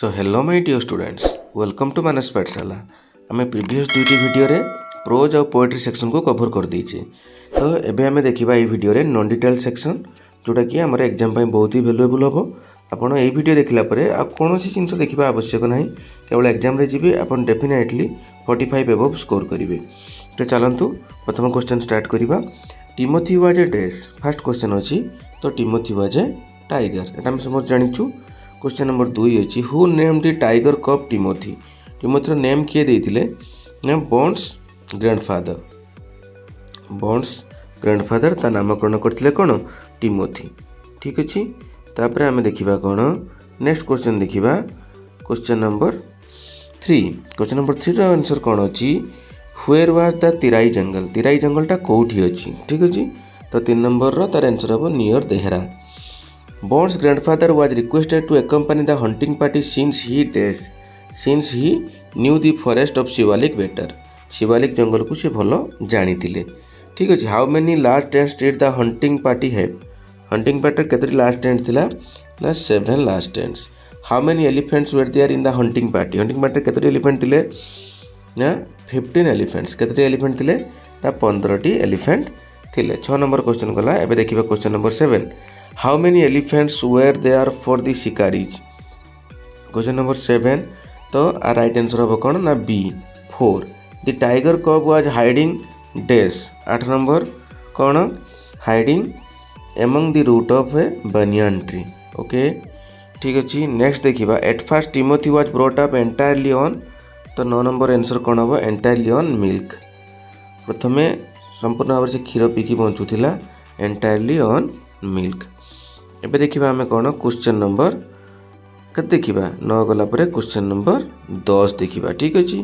So hello my dear students, welcome to Manas Pathshala. आम previous दुईटी video रे प्रोज और पोएट्री सेक्शन को कवर कर देचे। तो एबे आम देखा ये वीडियो रे नॉन डिटेल सेक्शन जोटा कि आम एग्जाम बहुत ही वैल्युएबल हम। आपड़ ये वीडियो देखला कौन सी जिन देखा आवश्यक ना, केवल एग्जाम रे जी आप डेफिनेटली 45 एबव स्कोर करेंगे। तो चलतु प्रथम क्वेश्चन स्टार्ट करवा। Timothy was a dash. First question अच्छी तो टिमोथी वाज ए टाइगर, एटा हम समझ जानिछु। क्वेश्चन नंबर 2 अच्छी who name the tiger cub Timothy. टिमोथीर नेम किए देइथिले ना बॉन्ड्स ग्रैंडफादर। बॉन्ड्स ग्रैंडफादर ता नामकरण करथिले कोन टिमोथी। ठीक अछि। तापर आमे देखिबा कोन नेक्स्ट क्वेश्चन देखिबा क्वेश्चन नंबर 3। क्वेश्चन नंबर 3 रो आंसर कोन अछि वेयर वाज द तिराई जंगल। तिराई जंगल टा कोठी अछि। ठीक अछि। तो 3 नंबर रो तार आंसर हो near Dehra. Bond's grandfather was requested to accompany the hunting party since he knew the forest of Shivalik better. Shivalik जंगल को से भलो जानी थिले। ठीक अछि। How many last tents did the hunting party have. Hunting party केतरी लास्ट टेंट थिला ना 7 last tents. How many elephants were there in the hunting party. Hunting party केतरी एलिफेंट थिले ना 15 एलिफेंट्स। केतरी एलिफेंट थिले ना 15टी एलिफेंट थिले। 6 नंबर क्वेश्चन गला। एबे देखिबा question number 7। How many elephants were there for the shikaris? Question number 7 तो आ राइट आंसर हो कौन ना B 4। The tiger cub was hiding dash। 8 number कौन hiding among the root of a banyan tree। Okay ठीक अच्छी। Next देखिबा at first Timothy was brought up entirely on। तो 9 number answer कौन हो entirely on milk। प्रथमे संपूर्ण भाव से क्षीर पीकी बंचुला entirely on milk। एबे देखिबा हमें कौन क्वेश्चन नंबर कत देखिबा 9 गला परे क्वेश्चन नंबर 10 देखिबा। ठीक अछि।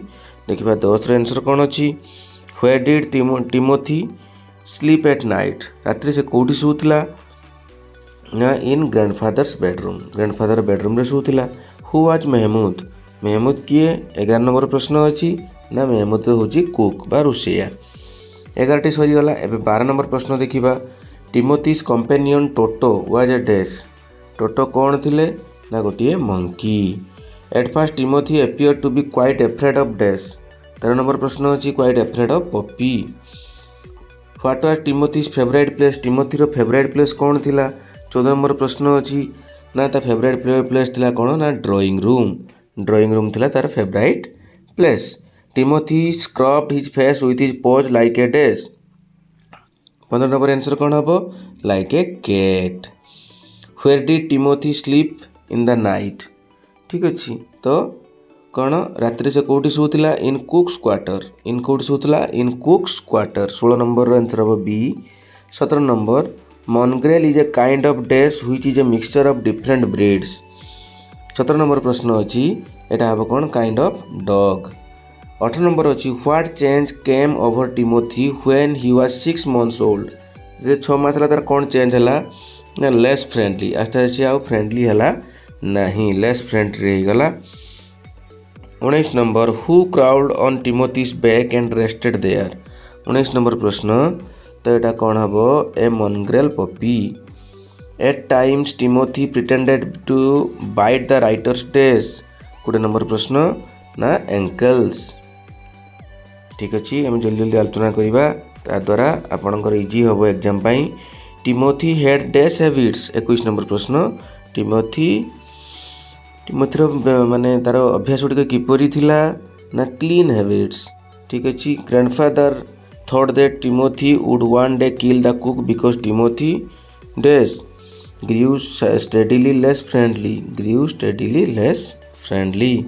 देखिबा 10 रे आंसर कौन अछि where did Timothy sleep at night. रात्रि से कोठी सुतला ना in grandfather's bedroom. Grandfather bedroom रे सुतला। Who was Mahmood. महमूद किए 11 नंबर प्रश्न अछि ना महमूद होची कुक बा रोसैया। 11टी सरी गला। एबे 12 नंबर प्रश्न देखिबा Timothy's companion Toto was a dash. Toto कौन थिले ना गोटे monkey. At first Timothy appear to be quite afraid of dash. 13 number प्रश्न अछि quite afraid of puppy. What was Timothy's favourite place. Timothy रो फेवरेट प्लेस कौन थिला। 14 number प्रश्न अछि ना ता फेवरेट प्लेस थिला कौन ना ड्राइंग रूम। ड्राइंग रूम थिला तार favourite place. Timothy scrubbed his face with his paws like a dash. 15 number answer कौन हम like a cat. Where did Timothy sleep in the night. ठीक अच्छी। तो कौन रात्रि से कोठी सुतला इन कुक्स क्वार्टर। इन कोठी सुतला in cook's quarter. 16 number answer हम B. 17 number mongrel is a kind of dash which is a mixture of different breeds. 17 number प्रश्न अच्छी एटा हम कौन काइंड ऑफ डॉग। 18 नंबर अच्छी what change came over Timothy when he was 6 months old. जे 6 मास तार कौन चेंज है ना लेस फ्रेंडली। आस्ते आस्ते आउ फ्रेंडली है नहीं लेस फ्रेंडली गला। 19 number who crowd on Timothy's back and rested there. 19 number प्रश्न तो यहाँ कौन हम a mongrel puppy. At times Timothy pretended to bite the writer's dash. 20 number प्रश्न ना एंकल्स। ठीक अच्छे। आम जल्दी जल्दी आलोचना करवा द्वारा आपणकर इजी हम एग्जाम पाई। Timothy had dash habits. 21 number प्रश्न टिमोथीर माने तार अभ्यास गुड़िक किपरि थिला ना क्लीन हैबिट्स। ठीक अच्छे। Grandfather thought that Timothy would one day kill the cook because Timothy dash grew steadily less friendly. Grew steadily less friendly.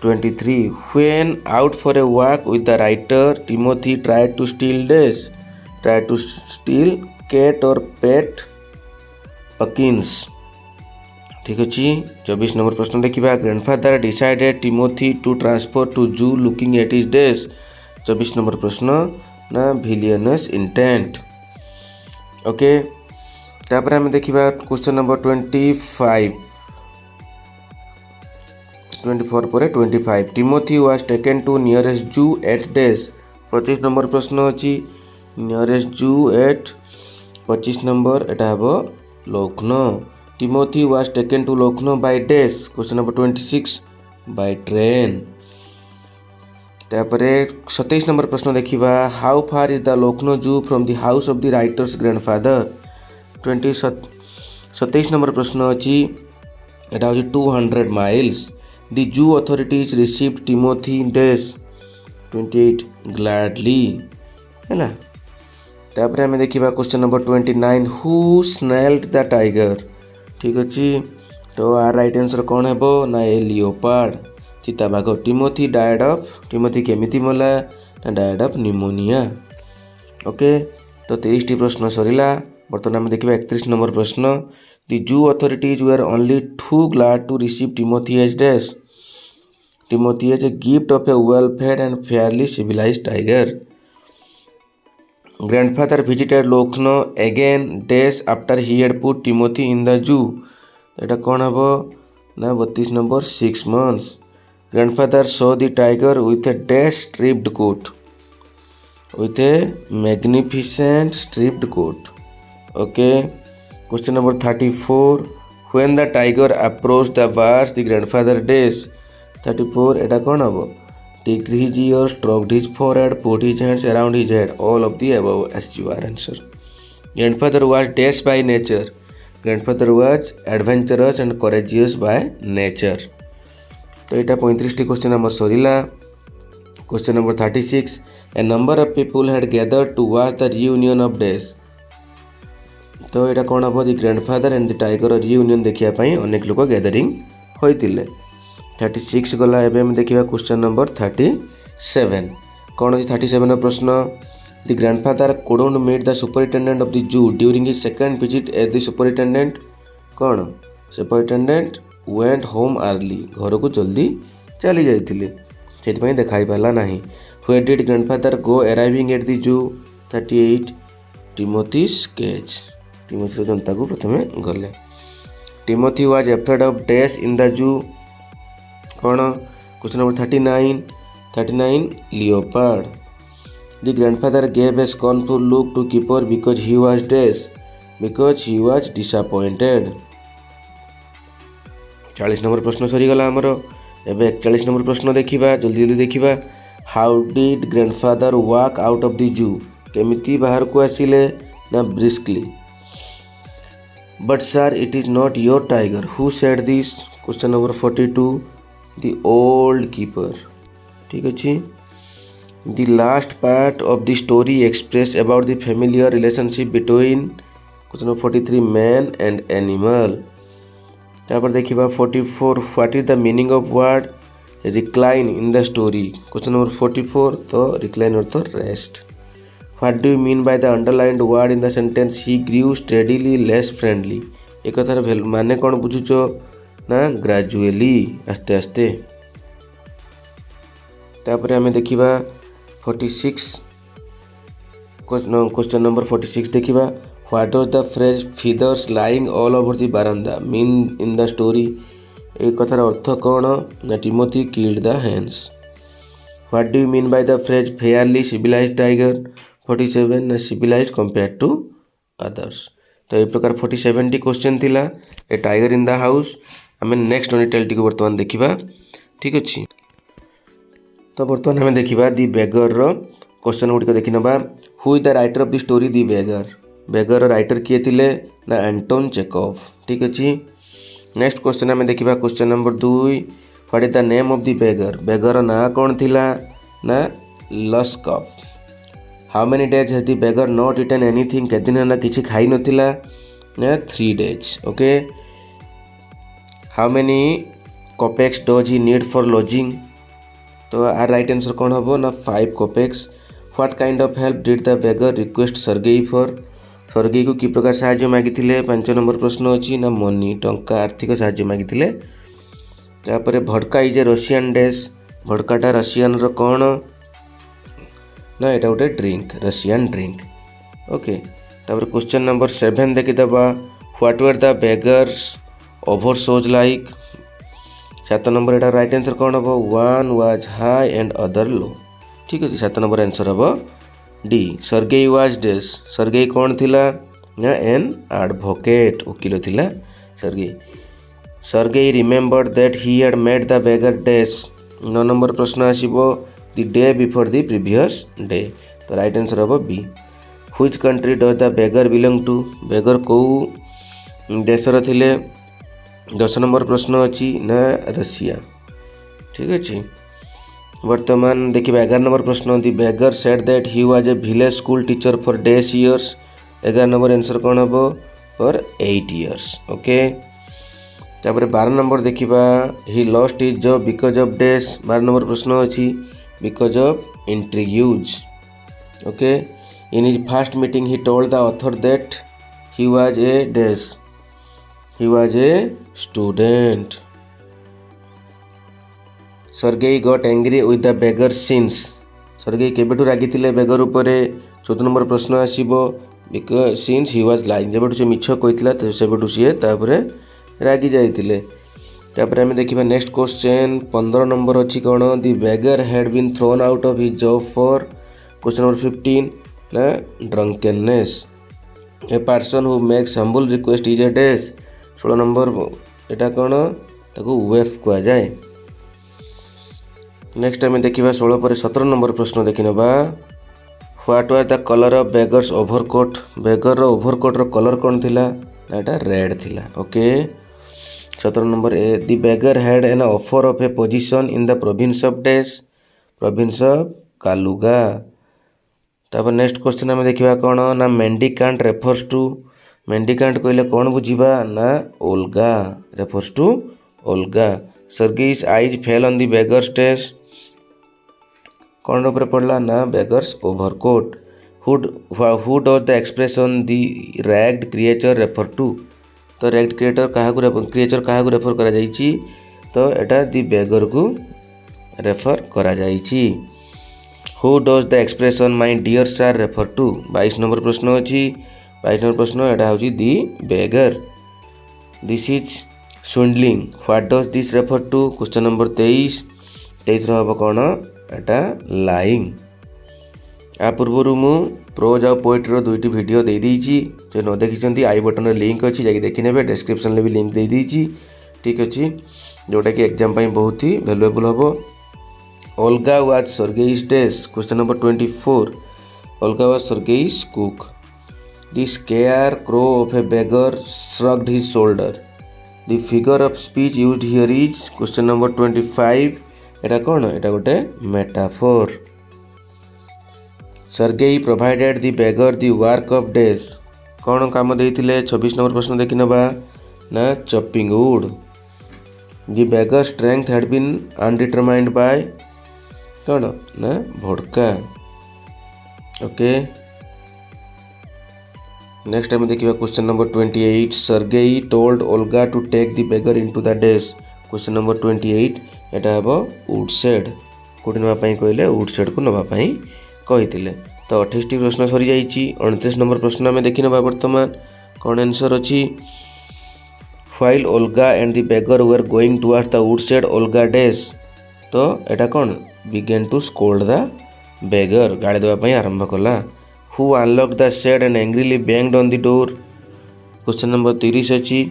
23 when out for a walk with the writer Timothy tried to steal dash। tried to steal cat or pet Puckins। ठीक अच्छी। 24 number प्रश्न देखिबा grandfather decided Timothy to transfer to zoo looking at his dash. 24 number प्रश्न ना विलियनस intent. Okay तापर हम देखिबा question number 24 पर 25 Timothy was taken to nearest zoo at dash. 25 number प्रश्न अच्छी नियरेस्ट जू एट 25 नंबर एटा हम Lucknow. Timothy was taken to Lucknow by dash. Question number 26 by train. तापरे 27 नंबर प्रश्न देखिबा how far is the Lucknow zoo from the house of the writer's grandfather 27 number प्रश्न अच्छी एटा होची 200 miles the zoo authorities received Timothy dash 28 gladly हैला। तापरे हमें देखिबा question number 29 who snarled the tiger. ठीक अच्छी तो आर राइट आंसर कौन हेबो ना ए लियोपार्ड चिताबाघ। टिमोथी केमिति मला ना डायड ऑफ निमोनिया। ओके तो 30 प्रश्न सरिला। बर्तमान आम देखिए 31 नंबर प्रश्न the zoo authorities were only too glad to receive Timothy as dash. Timothy as a gift of a well fed and fairly civilised tiger. Grandfather visited Lucknow again dash after he had put Timothy in the zoo. एटा कौन हम ना 32 number 6 months। Grandfather saw the tiger with a dash striped coat. With a magnificent striped coat. Okay. Question number 34. When the tiger approached the bars, the grandfather dash. 34. एटा कौन हबो? Ticked his ears, stroked his forehead, put his hands around his head. All of the above as your answer. Grandfather was dash by nature. Grandfather was adventurous and courageous by nature. तो यहाँ 35 question number सरिला। Question number 36 a number of people had gathered to watch the reunion of dash. तो यहाँ कौन हम the grandfather and the tiger reunion देखापी अनेक लोक गैदरिंग होते। 36 गला। एवं देखा क्वेश्चन नंबर 37 कौन अच्छी 37 प्रश्न the grandfather couldn't meet the superintendent of the zoo during his second visit as the superintendent. कौन सुपरिटेंडेंट वेंट होम अर्ली घर को जल्दी चली जाइए से देखाई पाला ना। Where did grandfather go arriving at the zoo 38 Timothy cage. Timothy जनता को प्रथम गले। Timothy was afraid of dash in the zoo. कौन question number 39 leopard. The grandfather gave a scornful look to keeper because he was disappointed. 40 number प्रश्न सरीगला आमर। एवं 41 number प्रश्न देखा जल्दी जल्दी देखा how did grandfather walk out of the जू। केमिति बाहर को आसिले ना briskly. But sir it is not your tiger who said this. Question number 42 the old keeper. ठीक अच्छे the last part of the story express about the familiar relationship between. Question number 43 man and animal. तापर देखिबा 44 what is the meaning of word recline in the story. Question number 44 तो recline अर्थ rest. What do you mean by the underlined word in the sentence he grew steadily less friendly. एक कथार माने कौन बुझुच ना gradually आस्ते आस्ते। तापर हमें देखिबा 46 क्वेश्चन नंबर 46 देखिबा What does the phrase feathers lying all over the veranda mean in the story? एक कथार अर्थ कौन ना Timothy killed the hens. What do you mean by the phrase fairly civilized tiger? 47 ना civilized compared to others. तो ये प्रकार 47 T question थिला ए tiger in the house. आम नेक्स्ट डिटेल टी बर्तमान देखा। ठीक अच्छे तो बर्तमान आम देखा दि बेगर क्वेश्चन गुड़िक देखी ना who is the writer of the story the beggar. Beggar writer किए थिले ना एंटोन चेकॉफ। ठीक अच्छे नेक्स्ट क्वेश्चन आम देखा question number 2 what is the name of the beggar. Beggar ना कौन थिला ना Lushkoff. How many days has the beggar not eaten anything के दिन ना किसी खाई नथिला ना 3 days। Okay how many kopecks does he need for lodging. तो आर राइट आंसर कौन हम ना 5 kopecks. What kind of help did the beggar request Sergei for. Sergei को कि प्रकार साहाय्य मागी 5 नंबर प्रश्न अच्छी ना मनी टंका आर्थिक साहाय्य मागी। तापर भड़का इज ए रशियन डैश। भड़काटा रशियन रो कौन ना यहाँ गोटे ड्रिंक रशियन ड्रिंक। ओके तापर क्वेश्चन नंबर 7 देखीदबा what were the beggar's overshoes like. 7 नंबर एटा राइट आंसर कौन हम one was high and other low. ठीक अच्छे 7 नंबर आंसर हम D Sergei was dash. Sergei कौन थिला ना एन एडवोकेट वकील थिला Sergei Sergei remembered that he had met the beggar dash 9 number प्रश्न आसिबो the day before the previous day तो राइट आंसर हम B which country does the beggar belong to beggar को देशर थिले 10 नंबर प्रश्न अच्छी ना रशिया ठीक अच्छे वर्तमान देखिए 11 नंबर प्रश्न the beggar said that he was a village school teacher for dash years 11 number answer कौन हम फॉर 8 इयर्स ओके तापर 12 नंबर देखिबा he lost his job because of dash 12 number प्रश्न अच्छी because of interviews okay in his first meeting he told the author that he was a dash he was a student Sergei got angry with the beggar since Sergei केबेठु रागिथिले beggar उपरे 14 number प्रश्न आसीबो because since he was lying जेबेठु से मिछ कहितला सेबेठु सिए तापरे रागी जाइथिले तापरे हम देखिबा नेक्स्ट क्वेश्चन 15 नंबर अछि कोन the beggar had been thrown out of his job for question number 15 ना drunkenness a person who makes humble request is a dash 16 number एटा कोन ताको वेफ कुआ जाए नेक्स्ट टाइम देखिबा 16 पर 17 नंबर प्रश्न देखि नबा what was the colour of beggar's overcoat beggar overcoat रो कलर कोन थिला एटा रेड थिला okay 17 number a the beggar had an offer of a position in the province of dash province of Kaluga तापर next question हम देखिबा कोन ना मेंडिकांट refers to मेंडिकांट कहले कोन बुझिबा ना Olga refers to Olga Sergei's eyes fell on the beggar's dress कौन ऊपर पड़ला ना beggar's overcoat who does the expression the ragged creature refer to तो रैग्ड क्रिएचर क्या रेफर करा जाइछि तो एटा द बेगर को रेफर करा जाइछि who does the expression my dear sir refer to 22 number प्रश्न अछि 22 नंबर प्रश्न एटा होछि the beggar this is swindling what does this refer to question number 23 hmm कौन एटा लाइंग आ पूर्व मु प्रोज आ पोएट्री दुईटी वीडियो दे दीची जो न देखी आई बटन लिंक अच्छी जाकि देखी ने डिस्क्रिप्शन भी लिंक दे दीची ठीक अच्छे जोटा कि एग्जाम बहुत ही valuable hmm Olga was Sergei's dash question number 24 Olga was Sergei's cook the scarecrow of a beggar shrugged his shoulder the figure of speech used here is question number 25 एटा कौन एटा गोटे metaphor Sergei provided the beggar the work of dash कौन काम देइथिले 26 number प्रश्न देखि नबा ना chopping wood the beggar strength had been undetermined by कौन ना भोडका ओके नेक्स्ट टाइम देखिबा question number 28 Sergei told Olga to take the beggar into the dash question number 28 एटा हम वुडशेड कोटी नवा पई कहले वुडशेड को नवा पई कहिथिले तो 28 प्रश्न सरी जाइछि 29 नंबर प्रश्न में देखि नबा वर्तमान कोन आंसर अछि while Olga and the beggar were going towards the woodshed Olga dash तो एटा कोन began to scold the beggar गाड़ी देवा पई आरंभ कला who unlock the shed and angrily banged on the door question number 30 अछि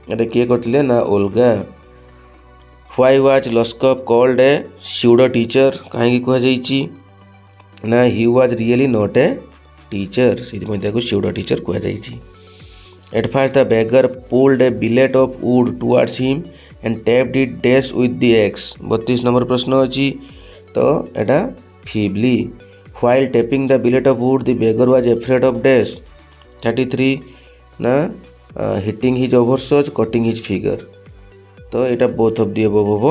एटा के करथिले ना Olga Why was Loskov called a pseudo teacher कहीं कह जाइछि ना he was really not a teacher सीधी मध्य को pseudo teacher कह जाइछि at first the beggar pulled a billet of wood towards him and tapped it dash with the axe 32 number प्रश्न अछि तो एटा feebly while tapping the billet of wood the beggar was afraid of dash 33 ना hitting his overshot cutting his figure तो এটা both of the above होबो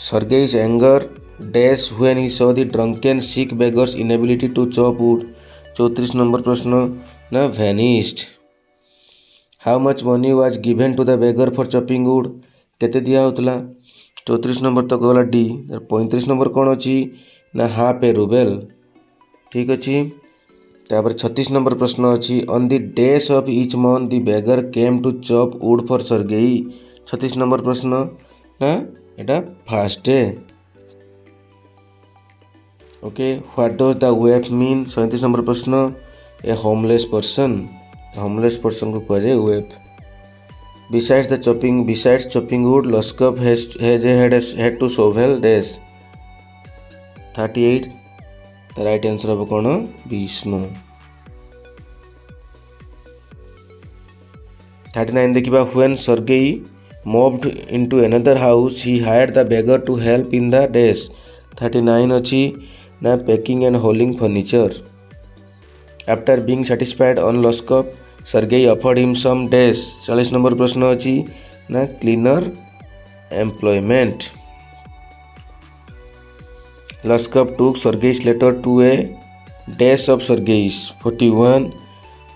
Sergei's anger dash when he saw the drunken sick beggar's inability to chop wood 34 number प्रश्न ना vanished how much money was given to the beggar for chopping wood केते दिया होतला 34 number तो गला D 35 number कोन अछि ना हाफ ए रूबेल ठीक अछि तापर 36 नंबर प्रश्न अछि on the days of each month the beggar came to chop wood for Sergei 36 number प्रश्न ना एटा first day okay what does the waif mean 37 number प्रश्न a homeless person homeless person को कह जाए वेप। Besides chopping wood, Loskop had to shovel dash 38. The right answer of कौन विष्णु। 39 देखिबा when Sergei moved into another house he hired the beggar to help in the dash 39 अछि ना packing and hauling furniture। After being satisfied on Loskop Sergei offered him some dash 40 number प्रश्न अछि ना cleaner employment। Loskop took Sergei's letter to a dash of Sergei's 41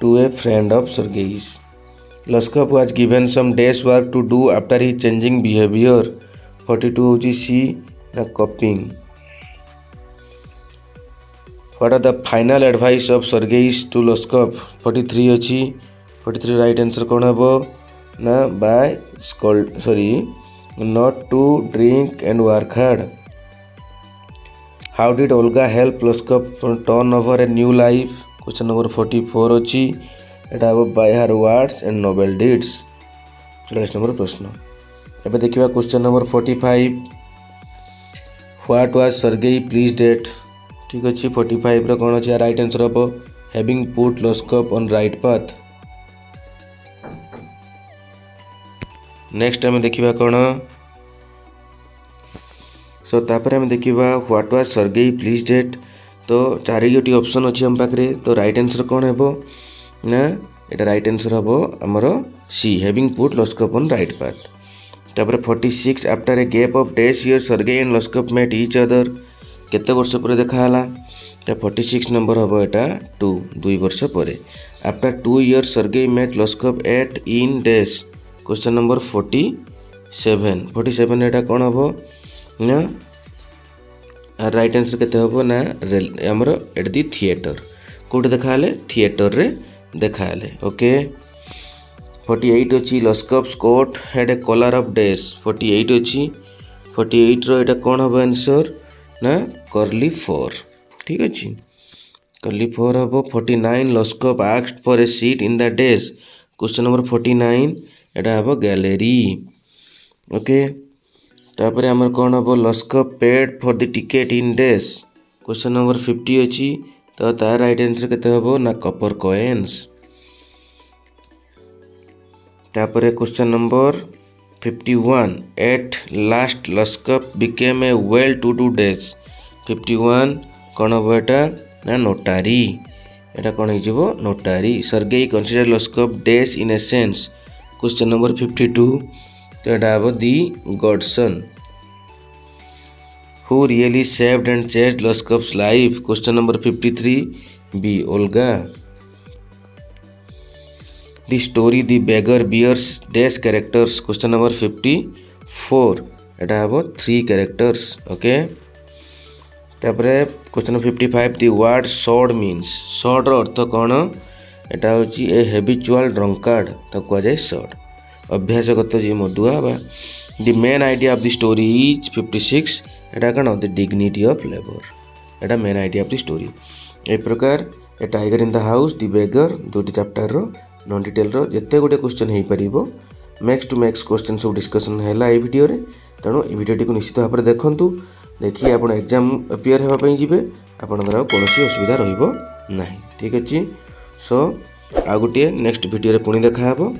to a friend of Sergei's। Loskop was given some dash work to do after his changing behavior 42 होची C ना copying। What are the final advice of Sergei to Loskop 43 अछि 43 right answer कौन हबो ना not to drink and work hard। How did Olga help Loskop turn over a new life question number 44 अछि एटा हबो by her words and noble deeds 44 number प्रश्न। एबे देखिबा question number 45 What was Sergei pleased at ठीक अच्छे 45 रो कौन अच्छे राइट आंसर हम having put Loskop on right path. Next आम देखा कौन सो तापर आम देखा what was Sergei pleased at तो चारि गोटी ऑप्शन अच्छी हम पाखे तो राइट आंसर कौन है ना एटा राइट आंसर हम आमर C having put Loskop on right path. तापर 46 after a gap of days year Sergei and Loskop met each other केते वर्ष पर देखाला 46 नंबर हम एटा 2 वर्ष पर। After 2 years Sergei met Loskop at in days question number 47 एटा कौन हम ना राइट आंसर केते हम ना हमर एट दी थिएटर कोटे देखाले थिएटर रे देखाले ओके। 48 अछि Loskop's coat had a collar of dash 48 अछि 48 रो एटा कौन हम आंसर ना कर्ली 4 ठीक अच्छे कर्ली 4 हम 49 Loskop asked for a seat in the dash question number 49 एटा हम गैलरी ओके। तापर हमर कौन हम Loskop paid for the ticket in dash question number 50 अच्छी तो तार राइट आंसर केते हम ना कॉपर कॉइन्स। तापर question number 51 at last Loskop became a well-to-do dash 51 कौन हम एटा ना नोटारी एटा कौन हो नोटारी। Sergei considered Loskop dash in a sense question number 52 तो एटा हम दी godson। Who really saved and changed Loskop's life question number 53 B Olga। The story The Beggar bears dash characters question number 54 एटा हम 3 characters okay. तापरे question 55 The word sword means sword रो अर्थ कौन एटा होची ए habitual drunkard तो कह जाए sword अभ्यासगत जी मदुआ बा। The main idea of the story is 56 एटा कौन the dignity of labor एटा main idea of the story. ए प्रकार a tiger in the house the beggar दुटी चैप्टर रो नॉन डिटेल रो जेते गोटे क्वेश्चन हो पारिबो मैक्स टू मैक्स क्वेश्चन सब डिस्कशन हैला ए वीडियो रे तेणु ए वीडियो को निश्चित भाव में देखंतु देखिए आपण एग्जाम अपियर हेबा पई जिवे आपनकर कोनोसी असुविधा रहिबो नाही ठीक अछि। सो आ गोटे नेक्स्ट वीडियो रे पुणी देखा हबो।